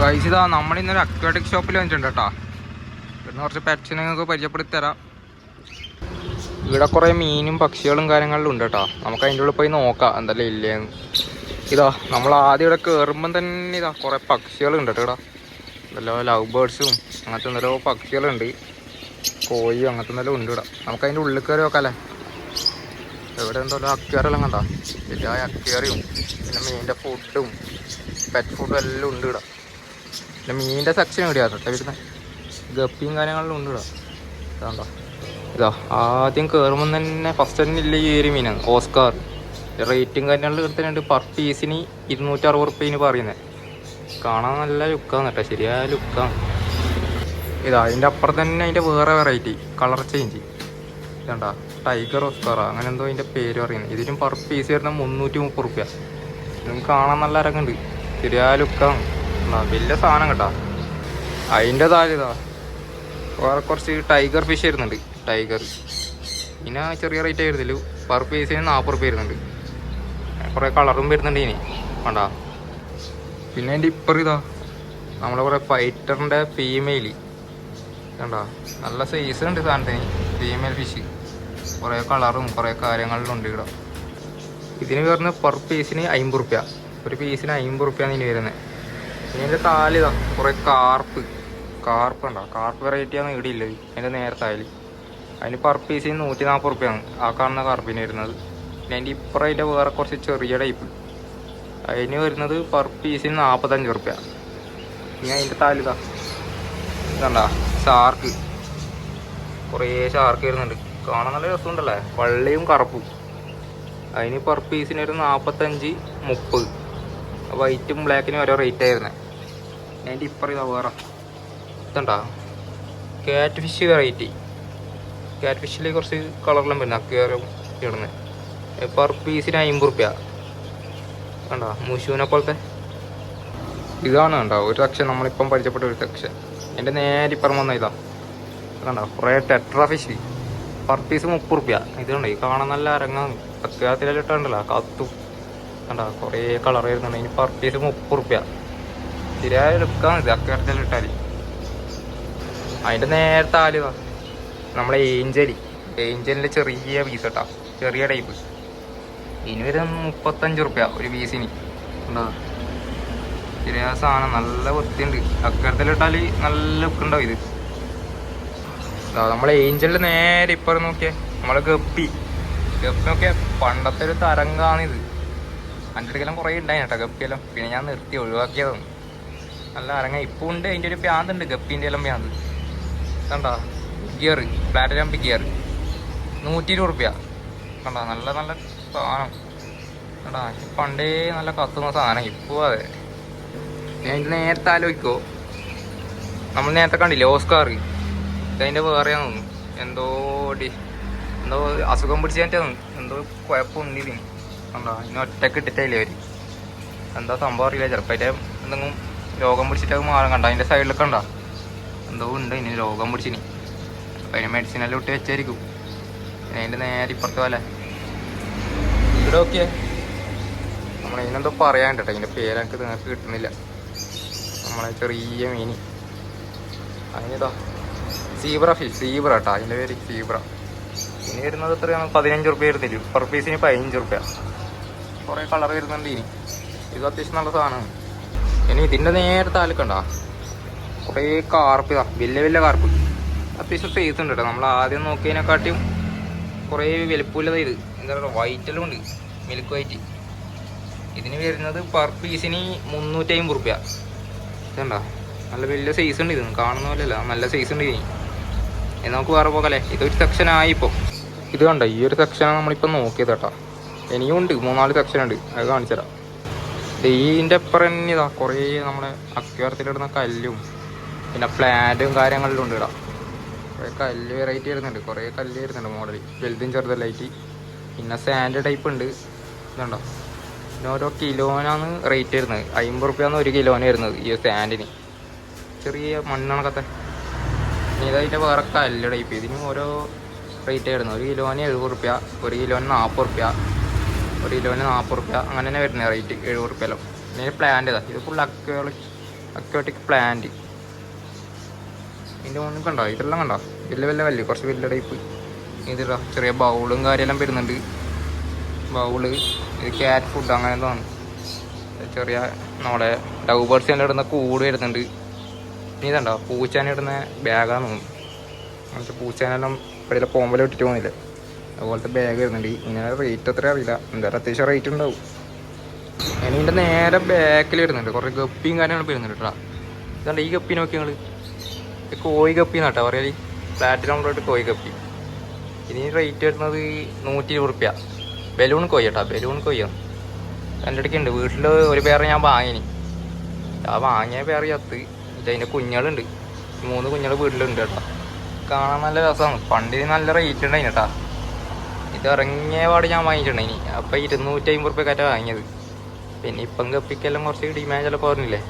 Guys ഇതാ നമ്മളിന്നൊരു aquatic ഷോപ്പിൽ വന്നിട്ടുണ്ട് കേട്ടോ. ഇവിടുന്ന് കുറച്ച് പെറ്റ്സിനെ നിങ്ങൾക്ക് പരിചയപ്പെടുത്തി തരാം. ഇവിടെ കുറേ മീനും പക്ഷികളും കാര്യങ്ങളിലും ഉണ്ട് കേട്ടോ. നമുക്ക് അതിൻ്റെ ഉള്ളിൽ പോയി നോക്കാം എന്തെല്ലാം ഇല്ലേന്ന്. ഇതാ നമ്മൾ ആദ്യം ഇവിടെ കയറുമ്പം തന്നെ ഇതാ കുറേ പക്ഷികളുണ്ട് കേട്ടോ. ഇവിടെ എന്തെല്ലോ ലവ് ബേർഡ്സും അങ്ങനത്തെ എന്തെല്ലോ പക്ഷികളുണ്ട്, കോഴിയും അങ്ങനത്തെ എന്തെല്ലാം ഉണ്ട് ഇവിടെ. നമുക്ക് അതിൻ്റെ ഉള്ളിൽ കയറി നോക്കാമല്ലേ. ഇവിടെ എന്തല്ലോ അക്വേറിയെല്ലാം കണ്ടോ, എല്ലാ അക്വേറിയും പിന്നെ മീനിൻ്റെ ഫുഡും പെറ്റ് ഫുഡും എല്ലാം ഉണ്ട് ഇവിടെ. പിന്നെ മീനിൻ്റെ സെക്ഷൻ ഇവിടെയാണ് കേട്ടോ വരുന്നത്. ഗപ്പിയും കാര്യങ്ങളിലും ഉണ്ട് ഇവിടെ. ഇതാണ്ടോ ഇതാ ആദ്യം കയറുമ്പം തന്നെ ഫസ്റ്റ് തന്നെ ഇല്ല ഈ ഒരു മീനാണ് ഓസ്കാർ. റേറ്റും കാര്യങ്ങളിൽ എടുത്തിട്ടുണ്ട്. പെർ പീസിന് 260 റുപ്യേന് പറയുന്നത്. കാണാൻ നല്ല ലുക്കാണ് കേട്ടോ, ശരിയായ ലുക്കാണ്. ഇതാ അതിൻ്റെ അപ്പുറം തന്നെ അതിൻ്റെ വേറെ വെറൈറ്റി കളർ ചേഞ്ച് ഇതാണ്ടാ ടൈഗർ ഓസ്കാറ അങ്ങനെ എന്തോ അതിൻ്റെ പേര് പറയുന്നത്. ഇതിനും പെർ പീസ് വരുന്ന 330 റുപ്യ. നിങ്ങൾക്ക് കാണാൻ നല്ല അരങ്ങുണ്ട്, ശരിയായ ലുക്കാണ്. വലിയ സാധനം കേട്ടോ. അതിൻ്റെ താഴെ ഇതാ വേറെ കുറച്ച് ടൈഗർ ഫിഷ് വരുന്നുണ്ട്. ടൈഗർ പിന്നെ ചെറിയ റേറ്റ് വരുന്നില്ല, പെർ പീസിന് 40 റുപ്യ വരുന്നുണ്ട്. കുറേ കളറും വരുന്നുണ്ട് ഇനി വേണ്ട. പിന്നെ അതിൻ്റെ ഇപ്പുറം ഇതാ നമ്മളെ കുറേ ഫൈറ്ററിൻ്റെ ഫീമെയിൽ കണ്ട, നല്ല സൈസ് ഉണ്ട് സാധനത്തിന്. ഫീമെയിൽ ഫിഷ് കുറേ കളറും കുറേ കാര്യങ്ങളിലും ഉണ്ട് ഇവിടെ. ഇതിന് വരുന്നത് പെർ പീസിന് 50 റുപ്യ. ഒരു പീസിന് 50 റുപ്യാണ് ഇനി വരുന്നത്. ഇതിൻ്റെ താലിതാ കുറേ കാർപ്പ് ഉണ്ടോ, കാർപ്പ് വെറൈറ്റിയാണ് ഇവിടെ ഇല്ലത്. അതിൻ്റെ നേരത്തെ ആയാലും അതിന് പെർ പീസിന് 140 റുപ്യാണ് ആ കാണുന്ന കാർപ്പിന് വരുന്നത്. പിന്നെ അതിൻ്റെ ഇപ്പുറം അതിൻ്റെ വേറെ കുറച്ച് ചെറിയ ടൈപ്പ് അതിന് വരുന്നത് പെർ പീസിന് 45 റുപ്യ. പിന്നെ അതിൻ്റെ താലിതാ ഇതണ്ട ഷാർക്ക്, കുറേ ഷാർക്ക് വരുന്നുണ്ട്. കാണാൻ നല്ല രസമുണ്ടല്ലേ, വെള്ളയും കറുപ്പും. അതിന് പെർ പീസിന് ഒരു 45 30. വൈറ്റും ബ്ലാക്കിനും ഓരോ റേറ്റ് ആയിരുന്നത്. അതിൻ്റെ ഇപ്പുറം ഇതാ വേറെ ഇതുണ്ടാ ക്യാറ്റ് ഫിഷ് വെറൈറ്റി. ക്യാറ്റ് ഫിഷിൽ കുറച്ച് കളറിലും വരുന്നത് അക്വേറിയം ഇടുന്നത്. പെർ പീസിന് 50 റുപ്യ. കണ്ടോ മുഷൂനെ പോലത്തെ ഇതാണ് കണ്ടോ ഒരു സെക്ഷൻ, നമ്മളിപ്പം പരിചയപ്പെട്ട ഒരു സെക്ഷൻ. എൻ്റെ നേരെ ഇപ്പുറം വന്ന ഇതാ കണ്ടോ കുറേ ടെട്രാ ഫിഷ്. പെർ പീസ് 30 റുപ്യ. ഇതുണ്ട് ഈ കാണാൻ നല്ല അരങ്ങാന്ന്. അക്വേറിയത്തിലെല്ലാം ഇട്ടുണ്ടല്ലോ കത്തും കണ്ടോ, കുറേ കളർ വരുന്നുണ്ട്. അതിന് പെർ പീസ് 30 റുപ്യ. ശരിയായ ലുക്കാണ് ഇത് അക്വേറിയത്തിലെല്ലാം ഇട്ടാൽ. അതിൻ്റെ നേരത്തെ ആലുക നമ്മളെ ഏഞ്ചലിൻ്റെ ചെറിയ പീസ് കേട്ടോ, ചെറിയ ടൈപ്പ്. ഇനി വരെ 35 റുപ്യ ഒരു പീസിന്. ഉണ്ടോ ശരിയായ സാധനം, നല്ല വൃത്തിയുണ്ട്. അക്വേറിയത്തിലിട്ടാൽ നല്ല ലുക്കുണ്ടാവും ഇത്. നമ്മളെ ഏഞ്ചലിൻ്റെ നേരെ ഇപ്പം നോക്കിയേ നമ്മളെ ഗപ്പി നോക്കിയാൽ പണ്ടത്തെ ഒരു തരംഗാണിത്. എൻ്റെ അടുക്കെല്ലാം കുറേ ഉണ്ടായി കേട്ടോ ഗപ്പിയെല്ലാം. പിന്നെ ഞാൻ നിർത്തി ഒഴിവാക്കിയതാണ്. നല്ല അരങ്ങ ഇപ്പം ഉണ്ട്. അതിൻ്റെ ഒരു പ്യാന്തുണ്ട് ഗപ്പീൻ്റെ എല്ലാം പ്യാന്ത് കണ്ടോ. ഗിയർ പ്ലാറ്റിനം ഗിയർ 120 റുപ്യ. കണ്ടോ നല്ല നല്ല സാധനം കണ്ടാ. പണ്ടേ നല്ല കത്തുന്ന സാധനം ഇപ്പോൾ അതെ. ഞാൻ ഇതിൻ്റെ നേരത്തെ ആലോചിക്കോ, നമ്മൾ നേരത്തെ കണ്ടില്ലേ ഓസ്കാർ, ഇതതിൻ്റെ വേറെയാന്ന് തോന്നുന്നു. എന്തോ അസുഖം പിടിച്ചതിൻ്റെ എന്തോ കുഴപ്പമുണ്ട് ഇതിന് കണ്ടോ. ഇനി ഒറ്റക്ക് ഇട്ടിട്ടില്ലേ അവർ, എന്താ സംഭവം അറിയില്ല. ചിലപ്പോൾ അതിൻ്റെ എന്തെങ്കിലും രോഗം പിടിച്ചിട്ടൊക്കെ മാറും. കണ്ടോ അതിൻ്റെ സൈഡിലൊക്കെ ഉണ്ടോ എന്തോ ഉണ്ട് ഇനി രോഗം പിടിച്ചിനി. അപ്പം അതിന് മെഡിസിനെല്ലാം ഇട്ട് വെച്ചായിരിക്കും. പിന്നെ അതിൻ്റെ നേരെ ഇപ്പുറത്തെ പോലെ ഇവിടെ നോക്കിയേ നമ്മളതിനെന്തോ പറയാൻ കേട്ടോ. അതിൻ്റെ പേര് എനിക്ക് നിങ്ങൾക്ക് കിട്ടുന്നില്ല. നമ്മളെ ചെറിയ മീനി അതിനിതാ സീബ്ര ഫിഷ്, സീബ്ര കേട്ടോ അതിൻ്റെ പേര് സീബ്ര. ഇനി വരുന്നത് എത്രയാണ് 15 റുപ്യ വരുന്നില്ല. പെർ പീസിന് 15 റുപ്യ. കുറേ കളർ വരുന്നുണ്ട് ഇനി. ഇത് അത്യാവശ്യം നല്ല സാധനമാണ്. ഇനി ഇതിൻ്റെ നേരത്തെ ആൽക്കണ്ട കുറേ കാർപ്പ് ഇതാ, വലിയ കാർപ്പ്. അത്യാവശ്യം സൈസ് ഉണ്ട് കേട്ടോ. നമ്മൾ ആദ്യം നോക്കിയതിനെക്കാട്ടിയും കുറേ വലുപ്പമില്ലത്. ഇത് എന്താ പറയുക വൈറ്റെല്ലാം ഉണ്ട്, മിൽക്ക് വൈറ്റ്. ഇതിന് വരുന്നത് പെർ പീസിന് 350 റുപ്യ. ഇതുണ്ടോ നല്ല വലിയ സൈസ് ഉണ്ട്. ഇത് കാണുന്ന പോലെയല്ല, നല്ല സൈസ് ഉണ്ട് ഇനി. നമുക്ക് വേറെ പോകല്ലേ. ഇതൊരു സെക്ഷനായി ഇപ്പോൾ. ഇത് കണ്ടോ ഈ ഒരു സെക്ഷനാണ് നമ്മളിപ്പോൾ നോക്കിയത് കേട്ടോ. ഇനിയും ഉണ്ട് 3-4 സെക്ഷൻ ഉണ്ട്, അത് കാണിച്ചു തരാം. ഇതിൻ്റെ അപ്പുറം തന്നെ ഇതാ കുറേ നമ്മളെ അക്വേറിയത്തിലിടുന്ന കല്ലും പിന്നെ പ്ലാന്റും കാര്യങ്ങളിലും ഉണ്ട് ഇടാം. കുറേ കല്ല് വെറൈറ്റി വരുന്നുണ്ട്, കുറേ കല്ല് വരുന്നുണ്ട് മോഡൽ, വലുതും ചെറുതല്ലായിട്ട്. പിന്നെ സാൻഡ് ടൈപ്പ് ഉണ്ട്. ഇതുണ്ടോ പിന്നെ ഓരോ കിലോനാണ് റേറ്റ് വരുന്നത്. 50 റുപ്യാണ് 1 കിലോന് വരുന്നത് ഈ സാൻഡിന്. ചെറിയ മണ്ണണക്കത്തെ. ഇനി ഇതതിൻ്റെ വേറെ കല്ല് ടൈപ്പ്. ഇതിന് ഓരോ റേറ്റ് വരുന്നത്. 1 കിലോന് 70 റുപ്യ, 1 കിലോന് 40 റുപ്യ, 1 കിലോന് 40 റുപ്യ, അങ്ങനെ തന്നെ വരുന്നത് റേറ്റ് 70 റുപ്യല്ലോ. പിന്നെ പ്ലാന്റ് ഇതാ ഇത് ഫുൾ അക്വാട്ടിക് പ്ലാന്റ്. ഇതിൻ്റെ മുന്നിൽ കണ്ടോ, ഇതെല്ലാം കണ്ടോ, വലിയ കുറച്ച് വലിയ ടൈപ്പ്. ഇതിടാ ചെറിയ ബൗളും കാര്യമെല്ലാം വരുന്നുണ്ട്. ബൗള്, ഇത് ക്യാറ്റ് ഫുഡ് അങ്ങനെ എന്തോന്ന്. ചെറിയ നമ്മുടെ ലവ് ബേർഡ്സിൻ്റെ ഇടുന്ന കൂട് വരുന്നുണ്ട്. ഇനി ഇതുണ്ടോ പൂച്ചാനെ ഇടുന്ന ബാഗാന്ന് തോന്നുന്നു. അങ്ങനത്തെ പൂച്ചാനെല്ലാം ഇവിടെ പോകുമ്പോൾ ഇട്ടിട്ട് പോകുന്നില്ല, അതുപോലത്തെ ബാഗ് വരുന്നുണ്ട്. ഇങ്ങനെ റേറ്റ് അത്ര അറിയില്ല, എന്തായാലും അത്യാവശ്യം റേറ്റ് ഉണ്ടാവും. ഇനി ഇതിൻ്റെ നേരെ ബാക്കിൽ വരുന്നുണ്ട് കുറേ ഗപ്പിയും കാര്യങ്ങളും വരുന്നുണ്ട് കേട്ടോ. ഇതുണ്ട് ഈ ഗപ്പി നോക്കി ഞങ്ങൾ, കോഴി ഗപ്പി എന്നാട്ടോ പറയാല്, പ്ലാറ്റിനം കോഴി ഗപ്പി. ഇനി റേറ്റ് വരുന്നത് 120 റുപ്യ. ബലൂൺ കോഴി കേട്ടോ, ബലൂൺ കോഴിയാണ്. എൻ്റെ ഇടയ്ക്ക് ഉണ്ട് വീട്ടിൽ ഒരു പേര് ഞാൻ വാങ്ങിനി. ആ വാങ്ങിയ പേര് ചത്ത്. അതിൻ്റെ കുഞ്ഞുങ്ങളുണ്ട്, 3 കുഞ്ഞുങ്ങൾ വീട്ടിലുണ്ട് കേട്ടോ. കാണാൻ നല്ല രസമാണ്. പണ്ടിന് നല്ല റേറ്റ് ഉണ്ടായിന് കേട്ടോ. ഇത് ഇറങ്ങിയ പാട് ഞാൻ വാങ്ങിയിട്ടുണ്ടായിനി. അപ്പം 250 റുപ്യക്കാറ്റാണ് വാങ്ങിയത്. പിന്നെ ഇപ്പം ഗപ്പിക്കെല്ലാം കുറച്ച് ഡിമാൻഡെല്ലാം കുറഞ്ഞില്ലേ.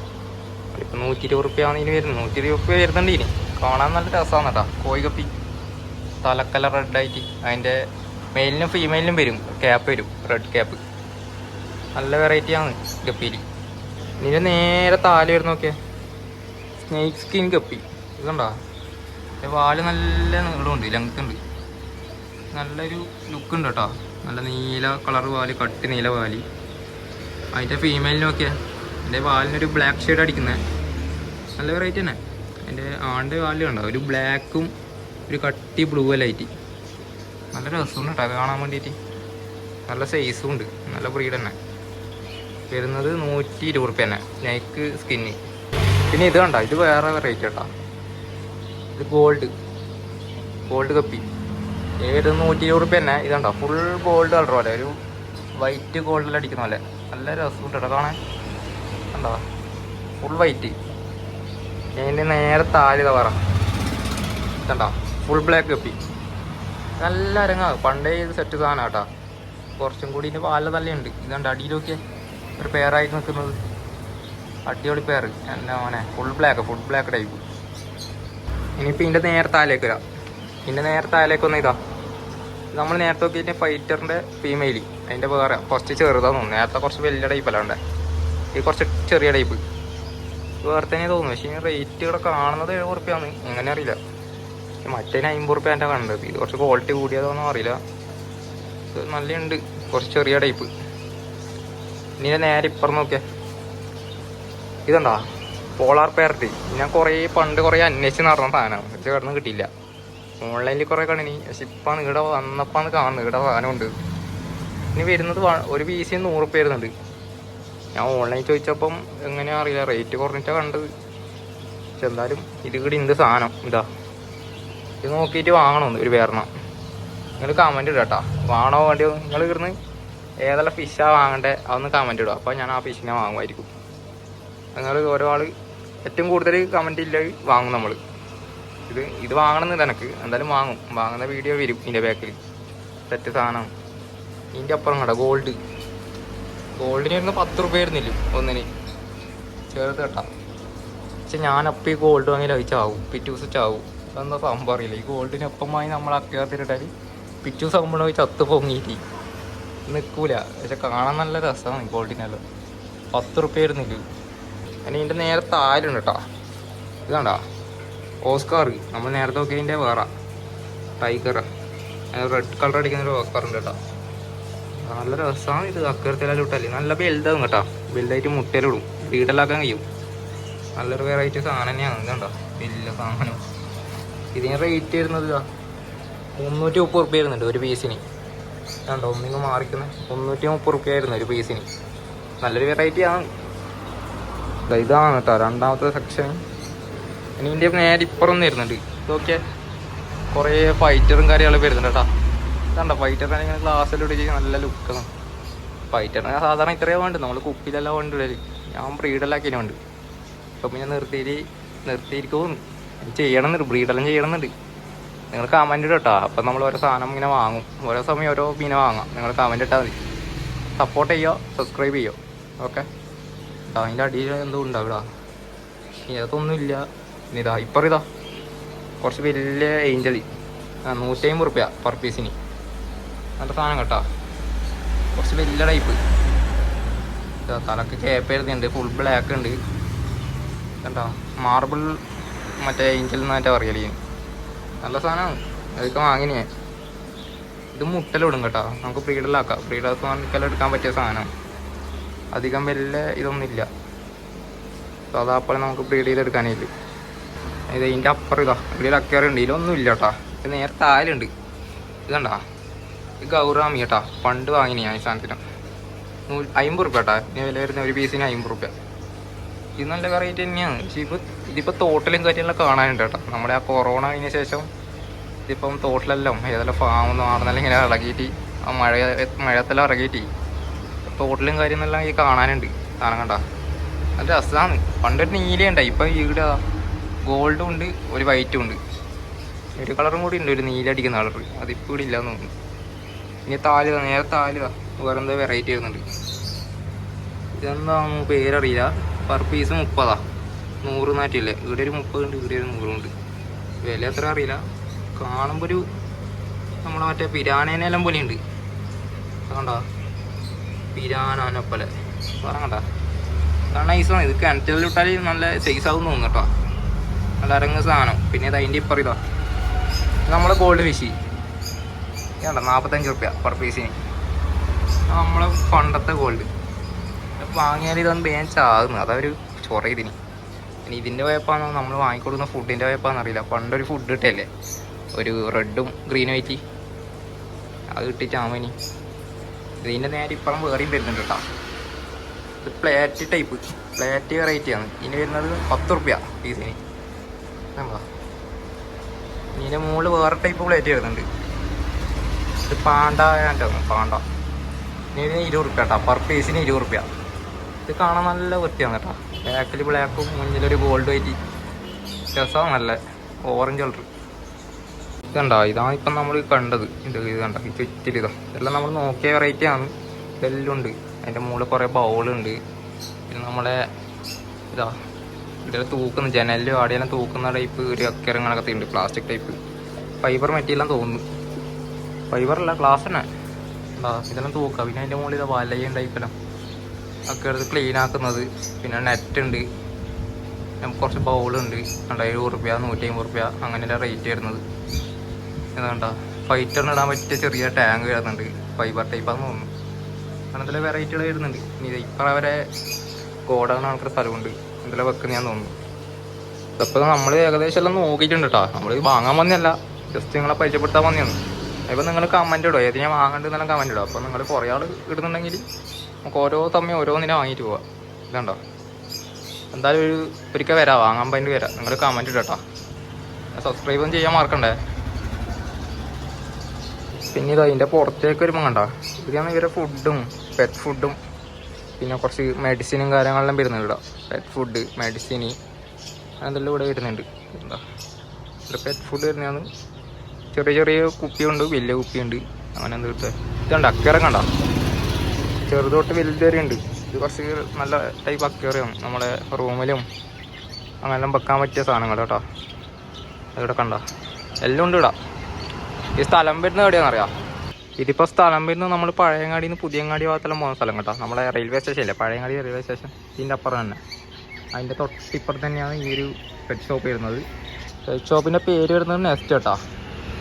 ഇപ്പം 120 റുപ്യ ആണെന്ന് വരുന്നു, 120 റുപ്യ വരുന്നുണ്ട്. ഇനി കാണാൻ നല്ല രസമാണ് കേട്ടോ കോഴി ഗപ്പി. തലക്കല്ല റെഡായിട്ട് അതിൻ്റെ മെയിലിനും ഫീമെയിലിനും വരും ക്യാപ്പ് വരും, റെഡ് ക്യാപ്പ്. നല്ല വെറൈറ്റിയാണ് ഗപ്പിയിൽ. ഇതിൻ്റെ നേരെ താല് വരുന്ന നോക്കിയാൽ സ്നേക്ക് സ്കിൻ ഗപ്പി. ഇതുണ്ടോ വാല് നല്ല നീളമുണ്ട്, ലെങ്ത് ഉണ്ട്, നല്ലൊരു ലുക്ക് ഉണ്ട് കേട്ടോ. നല്ല നീല കളർ വാല്, കട്ട് നീല വാല്. അതിൻ്റെ ഫീമെയിലിന് നോക്കിയാൽ അതിൻ്റെ വാലിനൊരു ബ്ലാക്ക് ഷെയ്ഡ് അടിക്കുന്നത് നല്ല വെറൈറ്റി തന്നെ. അതിൻ്റെ ആണ്ട് വാല് കണ്ടോ, ഒരു ബ്ലാക്കും ഒരു കട്ടി ബ്ലൂ ലൈറ്റ്. നല്ല രസമുണ്ട് കേട്ടോ കാണാൻ വേണ്ടിയിട്ട്. നല്ല സൈസും ഉണ്ട്, നല്ല ബ്രീഡ് തന്നെ. വരുന്നത് 120 റുപ്യ തന്നെ സ്നേക്ക് സ്കിന്ന്. പിന്നെ ഇത് കണ്ടോ, ഇത് വേറെ വെറൈറ്റി കേട്ടോ. ഇത് ഗോൾഡ് കപ്പി. ഇത് 120 റുപ്യ തന്നെ. ഇതുണ്ടോ ഫുൾ ഗോൾഡ് കളർ പോലെ, ഒരു വൈറ്റ് ഗോൾഡിൽ അടിക്കുന്ന പോലെ. നല്ല രസമുണ്ട് കേട്ടോ കാണാൻ. കണ്ടോ ഫുൾ വൈറ്റ്. അതിൻ്റെ നേരെ താഴെ പറ ഇതുണ്ടോ ഫുൾ ബ്ലാക്ക് കപ്പി. നല്ല അരങ്ങാണ്, പണ്ടേ ഇത് സെറ്റ് സാധനം കേട്ടോ. കുറച്ചും കൂടി ഇതിൻ്റെ പാല തല്ലുണ്ട്. ഇതുണ്ട് അടിയിലൊക്കെ ഒരു പെയറായിട്ട് നിൽക്കുന്നത്, അടിപൊളി പെയർ. എന്നാ മോനെ ഫുൾ ബ്ലാക്ക് ടൈപ്പ്. ഇനിയിപ്പോൾ ഇതിൻ്റെ നേരെ താഴേക്ക് വരാം. ഇതിൻ്റെ നേരെ താഴേക്ക് വന്ന് ഇതാ, നമ്മൾ നേരത്തെ നോക്കിയിട്ട് ഫൈറ്ററിൻ്റെ ഫീമെയിൽ. അതിൻ്റെ വേറെ കുറച്ച് ചെറുതാന്ന് തോന്നുന്നു. നേരത്തെ കുറച്ച് വലിയ ടൈപ്പല്ല ഉണ്ട്, ഇത് കുറച്ച് ചെറിയ ടൈപ്പ്. വേറെ തന്നെ തോന്നുന്നു. പക്ഷേ റേറ്റ് ഇവിടെ കാണുന്നത് 70 റുപ്യാണ്, എങ്ങനെ അറിയില്ല. മറ്റേതിന് 50 റുപ്യ എൻ്റെ കണ്ടത്. ഇത് കുറച്ച് ക്വാളിറ്റി കൂടിയതാണെന്നും അറിയില്ല. ഇത് നല്ലുണ്ട്, കുറച്ച് ചെറിയ ടൈപ്പ്. ഇനി നേരെ ഇപ്പുറം നോക്കിയാൽ ഇതുണ്ടാ പോളാർ പാരറ്റ്. ഞാൻ പണ്ട് കുറേ അന്വേഷിച്ച് നടന്ന സാധനമാണ്, പക്ഷെ കിടന്ന് കിട്ടിയില്ല. ഓൺലൈനിൽ കുറേ കണ്ടിനി, പക്ഷെ ഇപ്പം ഇവിടെ വന്നപ്പോൾ കാണുന്നത് ഇവിടെ സാധനമുണ്ട്. ഇനി വരുന്നത് ഒരു പീസിന് 100 റുപ്യ വരുന്നുണ്ട്. ഞാൻ ഓൺലൈൻ ചോദിച്ചപ്പം എങ്ങനെയാ അറിയില്ല, റേറ്റ് കുറഞ്ഞിട്ടാണ് കണ്ടത്. പക്ഷെ എന്തായാലും ഇത് കൂടി ഉണ്ട് സാധനം. ഇതാ ഇത് നോക്കിയിട്ട് വാങ്ങണമെന്ന് ഒരു പേരണം. നിങ്ങൾ കമൻറ്റ് ഇടുക കേട്ടോ, വാങ്ങണോ വേണ്ടിയോ. നിങ്ങൾ ഇവിടുന്ന് ഏതെല്ലാം ഫിഷാണ് വാങ്ങേണ്ടത് അതൊന്ന് കമൻറ്റ് ഇടുക, അപ്പോൾ ഞാൻ ആ ഫിഷിനെ വാങ്ങുമായിരിക്കും. നിങ്ങൾ ഓരോ ആൾ ഏറ്റവും കൂടുതൽ കമൻറ്റ് ഇല്ല വാങ്ങും നമ്മൾ. ഇത് വാങ്ങണമെന്ന് എനിക്ക് എന്തായാലും വാങ്ങുന്ന വീഡിയോ വരും ഇതിൻ്റെ ബാക്കിൽ. സെറ്റ് സാധനം. ഇതിൻ്റെ അപ്പുറം കേട്ടോ ഗോൾഡിന് വരുന്ന 10 റുപ്യ വരുന്നില്ല ഒന്നിന്, ചെറുത് കേട്ടോ. പക്ഷെ ഞാനപ്പം ഈ ഗോൾഡ് വാങ്ങിയാൽ അത് ചാവും, പിറ്റേ ദിവസം ചാവും. അതെന്താ സംഭവം അറിയില്ല. ഈ ഗോൾഡിന് ഒപ്പം വാങ്ങി നമ്മൾ അത്യാവശ്യത്തിലിട്ടാൽ പിറ്റേ ദിവസം ആകുമ്പോൾ പോയി ചത്ത് പൊങ്ങിയിട്ട് നിൽക്കൂല. പക്ഷെ കാണാൻ നല്ല രസമാണ് ഗോൾഡിനെല്ലാം. 10 റുപ്യ വരുന്നില്ല. ഇനി ഇതിൻ്റെ നേരെ താലുണ്ട് കേട്ടോ. ഇതാണ്ടാ ഓസ്കാർ. നമ്മൾ നേരത്തെ നോക്കിയതിൻ്റെ വേറെ ടൈഗർ, റെഡ് കളർ അടിക്കുന്നൊരു ഓസ്കാർ ഉണ്ട് കേട്ടോ. നല്ല രസമാണ് ഇത്. അക്കരത്തിലെല്ലാം ഇട്ടല്ലേ നല്ല വലുതാകും കേട്ടോ. വലുതായിട്ട് മുട്ടയിലിടും, വീടെല്ലാക്കാൻ കഴിയും. നല്ലൊരു വെറൈറ്റി സാധനം തന്നെയാണ്. ഇതുണ്ടോ വലിയ സാധനം. ഇതിന് റേറ്റ് വരുന്നത് 330 റുപ്യ വരുന്നുണ്ട് ഒരു പീസിന്. കണ്ടോ ഒന്നിങ്ങ് മാറിക്കുന്നത് 330 റുപ്യ ആയിരുന്നു ഒരു പീസിന്. നല്ലൊരു വെറൈറ്റിയാണ്. ഇതാണ് കേട്ടോ രണ്ടാമത്തെ സെക്ഷൻ. ഇനി ഇതിൻ്റെ നേരെ ഇപ്പുറം വരുന്നുണ്ട്. ഇതൊക്കെ കുറേ ഫൈറ്ററും കാര്യങ്ങളും വരുന്നുണ്ട് കേട്ടോ. ഇതാണ്ടോ ഫൈറ്ററിനെ ഗ്ലാസ്സിൽ ഇടിച്ച് നല്ല ലുക്കാണ്. ഫൈറ്ററിനെ സാധാരണ ഇത്രയും വേണ്ട, നമ്മൾ കുപ്പിയിലെല്ലാം വേണ്ടിടല്. ഞാൻ ബ്രീഡെല്ലാം ഉണ്ട്. അപ്പം പിന്നെ നിർത്തിയിരിക്കും ചെയ്യണമെന്നുണ്ട്, ബ്രീഡെല്ലാം ചെയ്യണമെന്നുണ്ട്. നിങ്ങൾ കമൻറ്റ് ഇടും കേട്ടോ. അപ്പം നമ്മൾ ഓരോ സാധനം ഇങ്ങനെ വാങ്ങും, ഓരോ സമയം ഓരോ മീനെ വാങ്ങാം. നിങ്ങൾ കമൻറ്റ് ഇട്ടാൽ മതി. സപ്പോർട്ട് ചെയ്യുക, സബ്സ്ക്രൈബ് ചെയ്യുക. ഓക്കെ. അതിൻ്റെ അടിയിൽ എന്തോ ഉണ്ടാവില്ല, ഇതൊന്നുമില്ല. ഇതാ ഇതാ കുറച്ച് വലിയ ഏഞ്ചൽ 150 റുപ്യ പെർ പീസിന്. നല്ല സാധനം കേട്ടോ, കുറച്ച് വലിയ ടൈപ്പ്. തലക്ക് കേപ്പ് എഴുതിയുണ്ട്, ഫുൾ ബ്ലാക്ക് ഉണ്ട്. കണ്ടോ മാർബിൾ മറ്റേ ഏഞ്ചൽ എന്നായിട്ടാ പറയല്. നല്ല സാധനമാണ്, അതൊക്കെ വാങ്ങിനേ. ഇത് മുട്ടലിടും കേട്ടോ, നമുക്ക് ബ്രീഡറിലാക്കാം. ബ്രീഡേഴ്സ് വാങ്ങിക്കൽ എടുക്കാൻ പറ്റിയ സാധനം. അധികം വലിയ ഇതൊന്നുമില്ല, അതാപ്പോൾ നമുക്ക് ബ്രീഡ് ചെയ്തെടുക്കാനില്ല. ഇത് ഇതിൻ്റെ അപ്പുറം ഇതാ ഇവിടെ ഒരു അക്വേറിയം ഉണ്ട്. ഇതിലൊന്നും ഇല്ല കേട്ടോ. ഇത് നേരെ താലുണ്ട്. ഇത് കണ്ടാ ഇത് ഗൗറാമി കേട്ടാ, പണ്ട് വാങ്ങിനി ഞാൻ ഈ സാധനത്തിന് 50 റുപ്യ കേട്ടാ. ഇതിന് വില വരുന്ന ഒരു പീസിന് 50 റുപ്യ. ഇത് നല്ല വെറൈറ്റി തന്നെയാണ്. പക്ഷേ ഇതിപ്പോൾ തോട്ടിലും കാര്യമെല്ലാം കാണാനുണ്ട് കേട്ടോ. നമ്മുടെ ആ കൊറോണ കഴിഞ്ഞ ശേഷം ഇതിപ്പം തോട്ടിലെല്ലാം ഏതെല്ലാം ഫാമൊന്നും ആടുന്നെല്ലാം ഇങ്ങനെ ഇളകിയിട്ട് ആ മഴയത്തെല്ലാം ഇറങ്ങിയിട്ട് തോട്ടിലും കാര്യമെല്ലാം ഈ കാണാനുണ്ട്. സാധനം കണ്ടാ നല്ല രസമാണ്. പണ്ടൊരു നീലയുണ്ടായി, ഇപ്പം ഇവിടെ ഗോൾഡും ഉണ്ട് ഒരു വൈറ്റും ഉണ്ട്. ഒരു കളറും കൂടി ഉണ്ട്, ഒരു നീല അടിക്കുന്ന കളർ. അതിപ്പോൾ ഇവിടെ ഇല്ലയെന്ന് തോന്നുന്നു. ഇനി താലുക, നേരെ താലുക വേറെ എന്തോ വെറൈറ്റി വരുന്നുണ്ട്. ഇതെന്താണെന്ന് പേരറിയില്ല. Per piece 30 100 നാറ്റില്ലേ. ഇവിടെ ഒരു 30 ഉണ്ട്, ഇവിടെ ഒരു 100 ഉണ്ട്. വില എത്ര അറിയില്ല. കാണുമ്പോൾ ഒരു നമ്മളെ മറ്റേ പിരാനേനെല്ലാം പോലെ ഉണ്ട്. കണ്ടോ പിരാനെ പോലെ പറഞ്ഞ കാരണം നൈസാണ്. ഇത് കിണറ്റിലിട്ടാൽ നല്ല സൈസ് ആവും തോന്നുന്നു കേട്ടോ. നല്ല അരങ്ങ് സാധനം. പിന്നെ ഇത് അതിൻ്റെ ഇപ്പറ ഇതാ നമ്മളെ ഗോൾഡ് ഫിഷ് കണ്ടോ 45 റുപ്യ പെർ പീസിന്. നമ്മളെ പണ്ടത്തെ ഗോൾഡ് വാങ്ങിയാൽ ഇതൊന്നും വേഗം ചാകുന്നു. അതൊരു ചൊറ ഇതിന്. ഇനി ഇതിൻ്റെ വയപ്പാണോ നമ്മൾ വാങ്ങിക്കൊടുക്കുന്ന ഫുഡിൻ്റെ വയപ്പാണെന്ന് അറിയില്ല. പണ്ടൊരു ഫുഡ് കിട്ടല്ലേ, ഒരു റെഡും ഗ്രീനും ആയിട്ട്, അത് കിട്ടിയിട്ടാകുമ്പോൾ ഇനി ഇതിൻ്റെ നേരെ ഇപ്പുറം വേറെയും വരുന്നുണ്ട് കേട്ടോ. ഇത് പ്ലേറ്റ് ടൈപ്പ്, പ്ലേറ്റ് വെറൈറ്റിയാണ്. ഇനി വരുന്നത് 10 റുപ്യ പീസിന്. ഇതിൻ്റെ മുകളിൽ വേറെ ടൈപ്പ് പ്ലേറ്റ് വരുന്നുണ്ട്. ഇത് പാണ്ട പാണ്ട. ഇനി 20 റുപ്യ കേട്ടോ, പെർ പീസിന് 20 റുപ്യ. ഇത് കാണാൻ നല്ല വൃത്തിയാണ് കേട്ടോ. ബാക്കിൽ ബ്ലാക്കും മുന്നിലൊരു ഗോൾഡ് വൈറ്റ്. രസമാണ്, നല്ല ഓറഞ്ച് കളർ. ഇതുണ്ടോ, ഇതാണ് ഇപ്പം നമ്മൾ കണ്ടത്. ഇത് കണ്ടോ ഈ ചുറ്റിലിതാ. ഇതെല്ലാം നമ്മൾ നോക്കിയ വെറൈറ്റി ആണ്. ഇതെല്ലാം ഉണ്ട്. അതിൻ്റെ മുകളിൽ കുറേ ബൗളുണ്ട്. പിന്നെ നമ്മളെ ഇതാ ഇവിടെ തൂക്കുന്ന ജനലിലും ആടെയെല്ലാം തൂക്കുന്ന ടൈപ്പ് ഒരു അക്കരങ്ങളൊക്കെ ഉണ്ട്. പ്ലാസ്റ്റിക് ടൈപ്പ് ഫൈബർ മെറ്റീരിയലും തോന്നുന്നു. ഫൈബറല്ല, ഗ്ലാസ് തന്നെ. ഇതെല്ലാം തൂക്കുക. പിന്നെ അതിൻ്റെ മുകളിൽ ഇതാ വലയും ടൈപ്പെല്ലാം ഒക്കെ എടുത്ത് ക്ലീൻ ആക്കുന്നത്. പിന്നെ നെറ്റ് ഉണ്ട്, കുറച്ച് ബൗളുണ്ട്. 20 റുപ്യ 150 റുപ്യ അങ്ങനെ റേറ്റ് വരുന്നത്. എന്താ ഫൈറ്ററിന് ഇടാൻ പറ്റിയ ചെറിയ ടാങ്ക് വരുന്നുണ്ട്. ഫൈബർ ടൈപ്പാന്ന് തോന്നുന്നു. അങ്ങനത്തെ വെറൈറ്റികൾ വരുന്നുണ്ട്. ഇനി ഇപ്പം അവരെ ഗോഡൗൺ ആൾക്കാർ സ്ഥലമുണ്ട്, എന്തെല്ലാം വെക്കുന്നതാന്ന് തോന്നുന്നു. ഇതപ്പോൾ നമ്മൾ ഏകദേശം എല്ലാം നോക്കിയിട്ടുണ്ട് കേട്ടോ. നമ്മൾ വാങ്ങാൻ വന്നല്ല, ജസ്റ്റ് നിങ്ങളെ പരിചയപ്പെടുത്താൻ വന്നതാണ്. ഇപ്പം നിങ്ങൾ കമൻറ്റ് ഇടുക, ഏത് ഞാൻ വാങ്ങേണ്ടതെന്നെല്ലാം കമൻറ്റ് ഇടുക. അപ്പോൾ നിങ്ങൾ കുറേ ആൾ ഇടുന്നുണ്ടെങ്കിൽ നമുക്ക് ഓരോ സമയം ഓരോന്നിനെ വാങ്ങിയിട്ട് പോവാം. ഇതുണ്ടോ, എന്തായാലും ഒരിക്കൽ വരാം, വാങ്ങാൻ വേണ്ടി വരാം. നിങ്ങൾ കമൻറ്റ് ഇടട്ടോ. സബ്സ്ക്രൈബും ചെയ്യാൻ മറക്കണ്ടേ. പിന്നെ ഇത് അതിൻ്റെ പുറത്തേക്ക് വരുമ്പോൾ കണ്ടോ, ഇതാണ് ഇവരെ ഫുഡും പെറ്റ് ഫുഡും പിന്നെ കുറച്ച് മെഡിസിനും കാര്യങ്ങളെല്ലാം വരുന്നുണ്ട് ഇവിടെ. പെറ്റ് ഫുഡ്, മെഡിസിന് അതെല്ലാം ഇവിടെ വരുന്നുണ്ട്. എന്താ ഇവിടെ പെറ്റ് ഫുഡ് വരുന്നതാണ്. ചെറിയ ചെറിയ കുപ്പിയുണ്ട്, വലിയ കുപ്പിയുണ്ട്. അങ്ങനെ എന്ത് കിട്ടുക. ഇതുണ്ട് അക്വേറിയം കണ്ടോ, ചെറുതൊട്ട് വലുത് വരെ ഉണ്ട്. ഇത് കുറച്ച് നല്ല ടൈപ്പ് അക്വേറിയം, നമ്മളെ റൂമിലും അങ്ങനെല്ലാം വെക്കാൻ പറ്റിയ സാധനങ്ങൾ കേട്ടോ. അതിവിടെ കണ്ടോ, എല്ലാം ഉണ്ട് ഇവിടെ. ഈ സ്ഥലം വരുന്നത് എവിടെയാണെന്നറിയാം. ഇതിപ്പോൾ സ്ഥലം വരുന്നത് നമ്മൾ പഴയങ്ങാടിയിൽ നിന്ന് പുതിയങ്ങാടി ഭാഗത്തെല്ലാം പോകുന്ന സ്ഥലം കേട്ടോ. നമ്മളെ റെയിൽവേ സ്റ്റേഷൻ ഇല്ലേ, പഴയങ്ങാടി റെയിൽവേ സ്റ്റേഷൻ, ഇതിൻ്റെ അപ്പുറം തന്നെ. അതിൻ്റെ തൊട്ടിപ്പുറത്ത് തന്നെയാണ് ഈ ഒരു പെറ്റ് ഷോപ്പ് വരുന്നത്. പെറ്റ് ഷോപ്പിൻ്റെ പേര് വരുന്നത് നെസ്റ്റ് കേട്ടോ.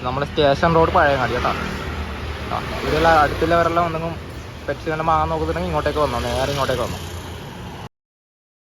നമ്മുടെ സ്റ്റേഷൻ റോഡ് പഴയങ്ങാടി കേട്ടോ. ഇതിലുള്ള അടുത്തുള്ളവരെല്ലാം എന്തെങ്കിലും പെറ്റ്സ് കണ്ട് വാങ്ങാൻ നോക്കുന്നുണ്ടെങ്കിൽ ഇങ്ങോട്ടേക്ക് വന്നോ, നേരെ ഇങ്ങോട്ടേക്ക് വന്നോ.